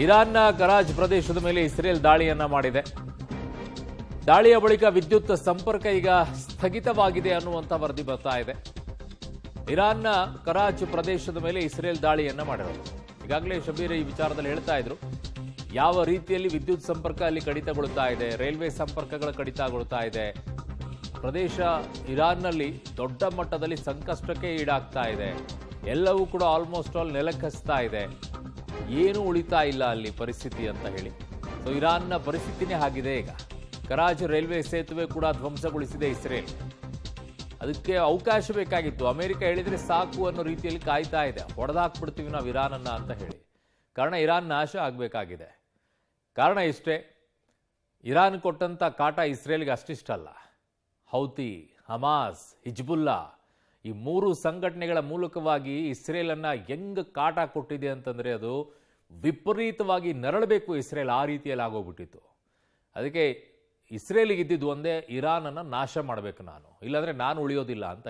ಇರಾನ್ನ ಕರಾಚ್ ಪ್ರದೇಶದ ಮೇಲೆ ಇಸ್ರೇಲ್ ದಾಳಿಯನ್ನ ಮಾಡಿದೆ. ದಾಳಿಯ ಬಳಿಕ ವಿದ್ಯುತ್ ಸಂಪರ್ಕ ಈಗ ಸ್ಥಗಿತವಾಗಿದೆ ಅನ್ನುವಂಥ ವರದಿ ಬರ್ತಾ ಇದೆ. ಇರಾನ್ನ ಕರಾಚ್ ಪ್ರದೇಶದ ಮೇಲೆ ಇಸ್ರೇಲ್ ದಾಳಿಯನ್ನ ಮಾಡಿರೋದು. ಈಗಾಗಲೇ ಶಬೀರ್ ಈ ವಿಚಾರದಲ್ಲಿ ಹೇಳ್ತಾ ಇದ್ರು, ಯಾವ ರೀತಿಯಲ್ಲಿ ವಿದ್ಯುತ್ ಸಂಪರ್ಕ ಅಲ್ಲಿ ಕಡಿತಗೊಳ್ತಾ ಇದೆ, ರೈಲ್ವೆ ಸಂಪರ್ಕಗಳು ಕಡಿತಗೊಳ್ತಾ ಇದೆ, ಪ್ರದೇಶ ಇರಾನ್ನಲ್ಲಿ ದೊಡ್ಡ ಮಟ್ಟದಲ್ಲಿ ಸಂಕಷ್ಟಕ್ಕೆ ಈಡಾಗ್ತಾ ಇದೆ, ಎಲ್ಲವೂ ಕೂಡ ಆಲ್ಮೋಸ್ಟ್ ಆಲ್ ನೆಲಕ್ಕಸ್ತಾ ಇದೆ, ಏನು ಉಳಿತಾ ಇಲ್ಲ ಅಲ್ಲಿ ಪರಿಸ್ಥಿತಿ ಅಂತ ಹೇಳಿ. ಸೊ ಇರಾನ್ನ ಪರಿಸ್ಥಿತಿನೇ ಆಗಿದೆ. ಈಗ ಕರಾಚಿ ರೈಲ್ವೆ ಸೇತುವೆ ಕೂಡ ಧ್ವಂಸಗೊಳಿಸಿದೆ ಇಸ್ರೇಲ್. ಅದಕ್ಕೆ ಅವಕಾಶ ಬೇಕಾಗಿತ್ತು. ಅಮೆರಿಕ ಹೇಳಿದ್ರೆ ಸಾಕು ಅನ್ನೋ ರೀತಿಯಲ್ಲಿ ಕಾಯ್ತಾ ಇದೆ, ಹೊಡೆದಾಕ್ಬಿಡ್ತೀವಿ ನಾವು ಇರಾನನ್ನ ಅಂತ ಹೇಳಿ. ಕಾರಣ ಇರಾನ್ ನಾಶ ಆಗಬೇಕಾಗಿದೆ. ಕಾರಣ ಇಷ್ಟೇ, ಇರಾನ್ ಕೊಟ್ಟಂಥ ಕಾಟ ಇಸ್ರೇಲ್ಗೆ ಅಷ್ಟಿಷ್ಟಲ್ಲ. ಹೌತಿ, ಹಮಾಸ್, ಹಿಜ್ಬುಲ್ಲಾ ಈ ಮೂರು ಸಂಘಟನೆಗಳ ಮೂಲಕವಾಗಿ ಇಸ್ರೇಲನ್ನು ಹೆಂಗೆ ಕಾಟ ಕೊಟ್ಟಿದೆ ಅಂತಂದರೆ ಅದು ವಿಪರೀತವಾಗಿ ನರಳಬೇಕು ಇಸ್ರೇಲ್, ಆ ರೀತಿಯಲ್ಲಿ ಆಗೋಗ್ಬಿಟ್ಟಿತ್ತು. ಅದಕ್ಕೆ ಇಸ್ರೇಲಿಗೆ ಇದ್ದಿದ್ದು ಒಂದೇ, ಇರಾನನ್ನು ನಾಶ ಮಾಡಬೇಕು ನಾನು, ಇಲ್ಲಾಂದರೆ ನಾನು ಉಳಿಯೋದಿಲ್ಲ ಅಂತ